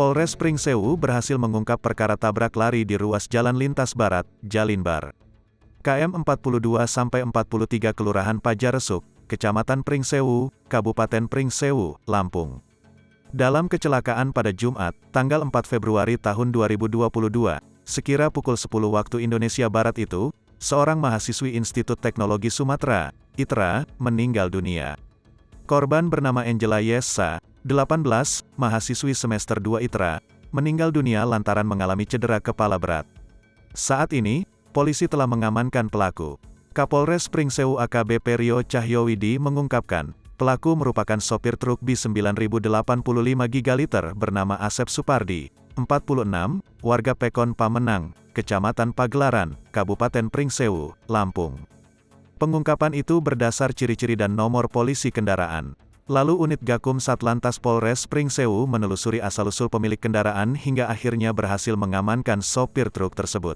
Polres Pringsewu berhasil mengungkap perkara tabrak lari di ruas Jalan Lintas Barat, Jalinbar. KM 42-43 Kelurahan Pajaresuk, Kecamatan Pringsewu, Kabupaten Pringsewu, Lampung. Dalam kecelakaan pada Jumat, tanggal 4 Februari tahun 2022, sekira pukul 10 waktu Indonesia Barat itu, seorang mahasiswi Institut Teknologi Sumatera, ITERA, meninggal dunia. Korban bernama Angela Yessa, 18, mahasiswi semester 2 ITERA, meninggal dunia lantaran mengalami cedera kepala berat. Saat ini, polisi telah mengamankan pelaku. Kapolres Pringsewu AKBP Rio Cahyowidi mengungkapkan, pelaku merupakan sopir truk bis 9085 gigaliter bernama Asep Supardi, 46, warga Pekon Pamenang, Kecamatan Pagelaran, Kabupaten Pringsewu, Lampung. Pengungkapan itu berdasar ciri-ciri dan nomor polisi kendaraan. Lalu unit Gakum Satlantas Polres Pringsewu menelusuri asal-usul pemilik kendaraan hingga akhirnya berhasil mengamankan sopir truk tersebut.